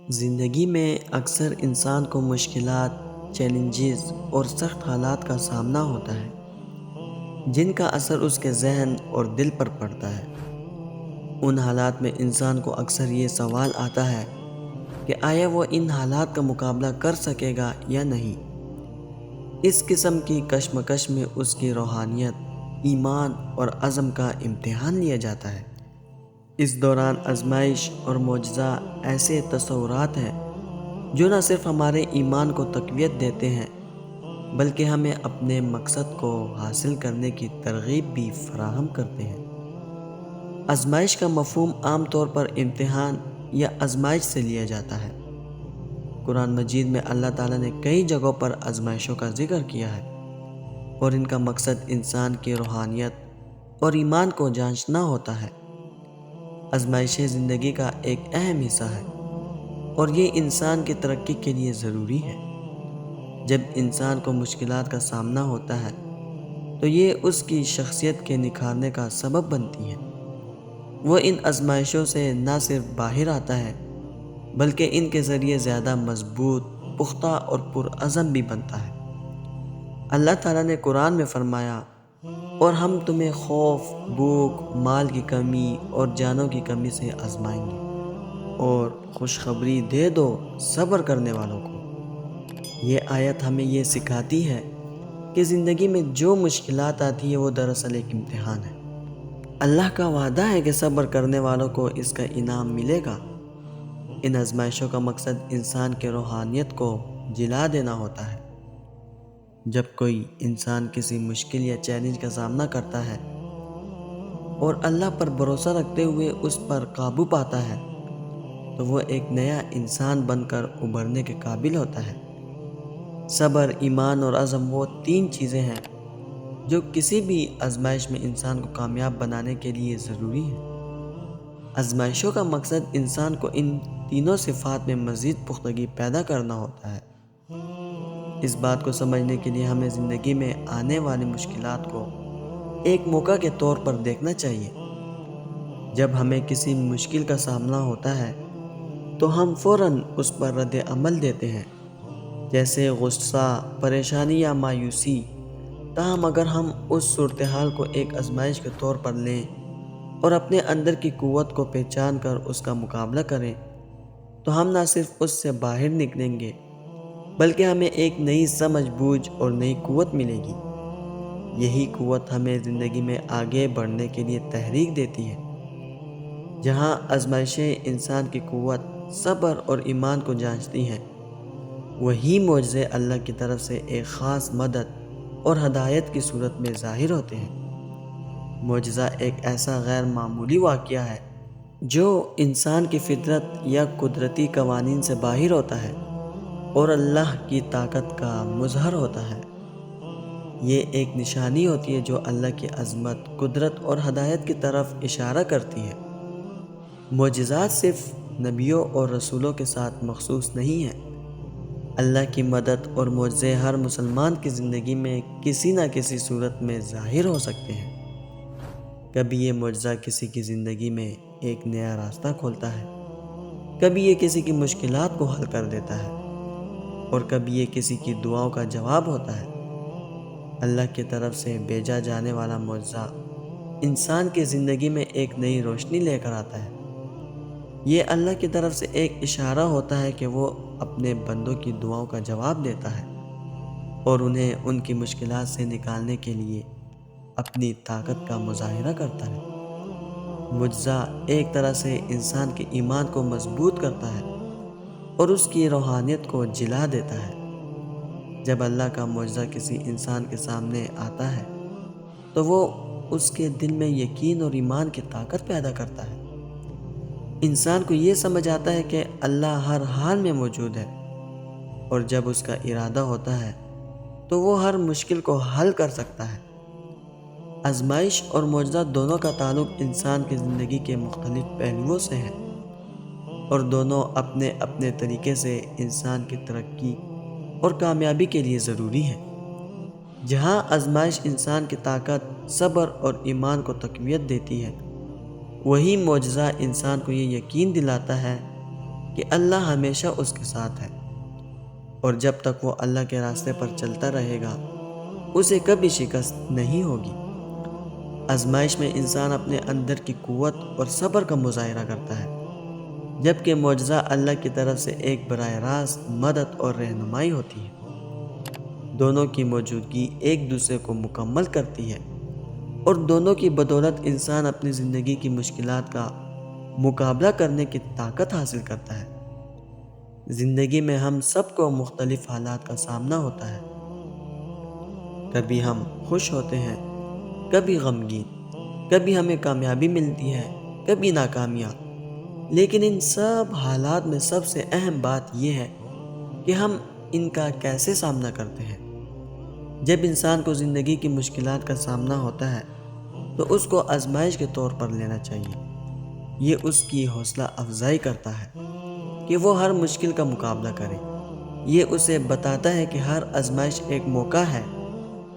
زندگی میں اکثر انسان کو مشکلات، چیلنجز اور سخت حالات کا سامنا ہوتا ہے جن کا اثر اس کے ذہن اور دل پر پڑتا ہے۔ ان حالات میں انسان کو اکثر یہ سوال آتا ہے کہ آیا وہ ان حالات کا مقابلہ کر سکے گا یا نہیں۔ اس قسم کی کشمکش میں اس کی روحانیت، ایمان اور عزم کا امتحان لیا جاتا ہے۔ اس دوران آزمائش اور معجزہ ایسے تصورات ہیں جو نہ صرف ہمارے ایمان کو تقویت دیتے ہیں بلکہ ہمیں اپنے مقصد کو حاصل کرنے کی ترغیب بھی فراہم کرتے ہیں۔ آزمائش کا مفہوم عام طور پر امتحان یا آزمائش سے لیا جاتا ہے۔ قرآن مجید میں اللہ تعالیٰ نے کئی جگہوں پر آزمائشوں کا ذکر کیا ہے اور ان کا مقصد انسان کی روحانیت اور ایمان کو جانچنا ہوتا ہے۔ آزمائشیں زندگی کا ایک اہم حصہ ہے اور یہ انسان کی ترقی کے لیے ضروری ہے۔ جب انسان کو مشکلات کا سامنا ہوتا ہے تو یہ اس کی شخصیت کے نکھارنے کا سبب بنتی ہیں۔ وہ ان آزمائشوں سے نہ صرف باہر آتا ہے بلکہ ان کے ذریعے زیادہ مضبوط، پختہ اور پرعزم بھی بنتا ہے۔ اللہ تعالیٰ نے قرآن میں فرمایا، اور ہم تمہیں خوف، بھوک، مال کی کمی اور جانوں کی کمی سے آزمائیں گے، اور خوشخبری دے دو صبر کرنے والوں کو۔ یہ آیت ہمیں یہ سکھاتی ہے کہ زندگی میں جو مشکلات آتی ہیں وہ دراصل ایک امتحان ہے۔ اللہ کا وعدہ ہے کہ صبر کرنے والوں کو اس کا انعام ملے گا۔ ان آزمائشوں کا مقصد انسان کے روحانیت کو جلا دینا ہوتا ہے۔ جب کوئی انسان کسی مشکل یا چیلنج کا سامنا کرتا ہے اور اللہ پر بھروسہ رکھتے ہوئے اس پر قابو پاتا ہے تو وہ ایک نیا انسان بن کر ابھرنے کے قابل ہوتا ہے۔ صبر، ایمان اور عزم وہ تین چیزیں ہیں جو کسی بھی آزمائش میں انسان کو کامیاب بنانے کے لیے ضروری ہیں۔ آزمائشوں کا مقصد انسان کو ان تینوں صفات میں مزید پختگی پیدا کرنا ہوتا ہے۔ اس بات کو سمجھنے کے لیے ہمیں زندگی میں آنے والی مشکلات کو ایک موقع کے طور پر دیکھنا چاہیے۔ جب ہمیں کسی مشکل کا سامنا ہوتا ہے تو ہم فوراً اس پر رد عمل دیتے ہیں، جیسے غصہ، پریشانی یا مایوسی۔ تاہم اگر ہم اس صورتحال کو ایک آزمائش کے طور پر لیں اور اپنے اندر کی قوت کو پہچان کر اس کا مقابلہ کریں تو ہم نہ صرف اس سے باہر نکلیں گے بلکہ ہمیں ایک نئی سمجھ بوجھ اور نئی قوت ملے گی۔ یہی قوت ہمیں زندگی میں آگے بڑھنے کے لیے تحریک دیتی ہے۔ جہاں آزمائشیں انسان کی قوت، صبر اور ایمان کو جانچتی ہیں، وہی معجزے اللہ کی طرف سے ایک خاص مدد اور ہدایت کی صورت میں ظاہر ہوتے ہیں۔ معجزہ ایک ایسا غیر معمولی واقعہ ہے جو انسان کی فطرت یا قدرتی قوانین سے باہر ہوتا ہے اور اللہ کی طاقت کا مظہر ہوتا ہے۔ یہ ایک نشانی ہوتی ہے جو اللہ کی عظمت، قدرت اور ہدایت کی طرف اشارہ کرتی ہے۔ معجزات صرف نبیوں اور رسولوں کے ساتھ مخصوص نہیں ہیں۔ اللہ کی مدد اور معجزے ہر مسلمان کی زندگی میں کسی نہ کسی صورت میں ظاہر ہو سکتے ہیں۔ کبھی یہ معجزہ کسی کی زندگی میں ایک نیا راستہ کھولتا ہے، کبھی یہ کسی کی مشکلات کو حل کر دیتا ہے اور کبھی یہ کسی کی دعاؤں کا جواب ہوتا ہے۔ اللہ کی طرف سے بھیجا جانے والا معجزہ انسان کی زندگی میں ایک نئی روشنی لے کر آتا ہے۔ یہ اللہ کی طرف سے ایک اشارہ ہوتا ہے کہ وہ اپنے بندوں کی دعاؤں کا جواب دیتا ہے اور انہیں ان کی مشکلات سے نکالنے کے لیے اپنی طاقت کا مظاہرہ کرتا ہے۔ معجزہ ایک طرح سے انسان کے ایمان کو مضبوط کرتا ہے اور اس کی روحانیت کو جلا دیتا ہے۔ جب اللہ کا معجزہ کسی انسان کے سامنے آتا ہے تو وہ اس کے دل میں یقین اور ایمان کی طاقت پیدا کرتا ہے۔ انسان کو یہ سمجھ آتا ہے کہ اللہ ہر حال میں موجود ہے اور جب اس کا ارادہ ہوتا ہے تو وہ ہر مشکل کو حل کر سکتا ہے۔ آزمائش اور معجزہ دونوں کا تعلق انسان کی زندگی کے مختلف پہلوؤں سے ہے اور دونوں اپنے اپنے طریقے سے انسان کی ترقی اور کامیابی کے لیے ضروری ہیں۔ جہاں آزمائش انسان کی طاقت، صبر اور ایمان کو تقویت دیتی ہے، وہی معجزہ انسان کو یہ یقین دلاتا ہے کہ اللہ ہمیشہ اس کے ساتھ ہے، اور جب تک وہ اللہ کے راستے پر چلتا رہے گا اسے کبھی شکست نہیں ہوگی۔ آزمائش میں انسان اپنے اندر کی قوت اور صبر کا مظاہرہ کرتا ہے، جبکہ معجزہ اللہ کی طرف سے ایک براہ راست مدد اور رہنمائی ہوتی ہے۔ دونوں کی موجودگی ایک دوسرے کو مکمل کرتی ہے، اور دونوں کی بدولت انسان اپنی زندگی کی مشکلات کا مقابلہ کرنے کی طاقت حاصل کرتا ہے۔ زندگی میں ہم سب کو مختلف حالات کا سامنا ہوتا ہے، کبھی ہم خوش ہوتے ہیں، کبھی غمگین، کبھی ہمیں کامیابی ملتی ہے، کبھی ناکامیاں، لیکن ان سب حالات میں سب سے اہم بات یہ ہے کہ ہم ان کا کیسے سامنا کرتے ہیں۔ جب انسان کو زندگی کی مشکلات کا سامنا ہوتا ہے تو اس کو آزمائش کے طور پر لینا چاہیے۔ یہ اس کی حوصلہ افزائی کرتا ہے کہ وہ ہر مشکل کا مقابلہ کرے۔ یہ اسے بتاتا ہے کہ ہر آزمائش ایک موقع ہے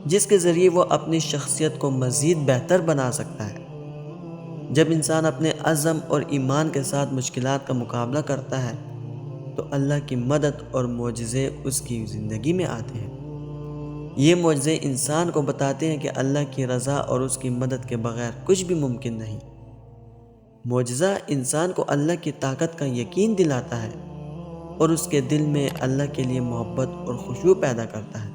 جس کے ذریعے وہ اپنی شخصیت کو مزید بہتر بنا سکتا ہے۔ جب انسان اپنے عزم اور ایمان کے ساتھ مشکلات کا مقابلہ کرتا ہے تو اللہ کی مدد اور معجزے اس کی زندگی میں آتے ہیں۔ یہ معجزے انسان کو بتاتے ہیں کہ اللہ کی رضا اور اس کی مدد کے بغیر کچھ بھی ممکن نہیں۔ معجزہ انسان کو اللہ کی طاقت کا یقین دلاتا ہے اور اس کے دل میں اللہ کے لیے محبت اور خشوع پیدا کرتا ہے۔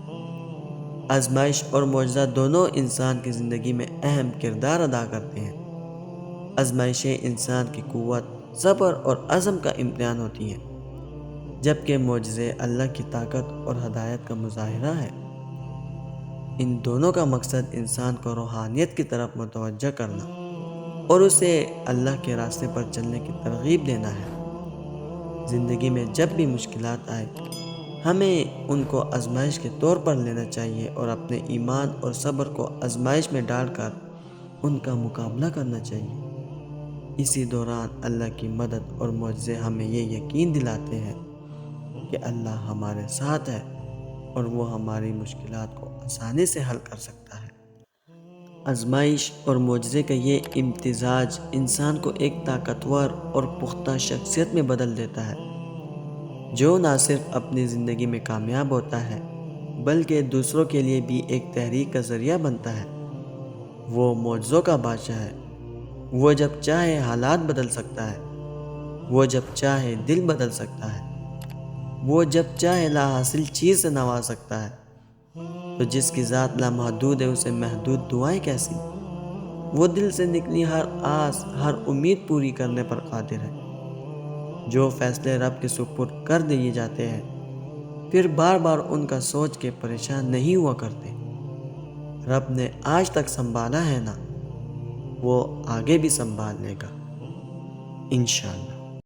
آزمائش اور معجزہ دونوں انسان کی زندگی میں اہم کردار ادا کرتے ہیں۔ آزمائشیں انسان کی قوت، صبر اور عزم کا امتحان ہوتی ہیں، جبکہ معجزے اللہ کی طاقت اور ہدایت کا مظاہرہ ہے۔ ان دونوں کا مقصد انسان کو روحانیت کی طرف متوجہ کرنا اور اسے اللہ کے راستے پر چلنے کی ترغیب دینا ہے۔ زندگی میں جب بھی مشکلات آئے ہمیں ان کو آزمائش کے طور پر لینا چاہیے اور اپنے ایمان اور صبر کو آزمائش میں ڈال کر ان کا مقابلہ کرنا چاہیے۔ اسی دوران اللہ کی مدد اور معجزے ہمیں یہ یقین دلاتے ہیں کہ اللہ ہمارے ساتھ ہے اور وہ ہماری مشکلات کو آسانی سے حل کر سکتا ہے۔ آزمائش اور معجزے کا یہ امتزاج انسان کو ایک طاقتور اور پختہ شخصیت میں بدل دیتا ہے، جو نہ صرف اپنی زندگی میں کامیاب ہوتا ہے بلکہ دوسروں کے لیے بھی ایک تحریک کا ذریعہ بنتا ہے۔ وہ معجزوں کا بادشاہ ہے۔ وہ جب چاہے حالات بدل سکتا ہے، وہ جب چاہے دل بدل سکتا ہے، وہ جب چاہے لا حاصل چیز سے نواز سکتا ہے۔ تو جس کی ذات لامحدود ہے اسے محدود دعائیں کیسی؟ وہ دل سے نکلی ہر آس، ہر امید پوری کرنے پر قادر ہے۔ جو فیصلے رب کے سپرد کر دیے جاتے ہیں پھر بار بار ان کا سوچ کے پریشان نہیں ہوا کرتے۔ رب نے آج تک سنبھالا ہے نا، وہ آگے بھی سنبھال لے گا انشاءاللہ۔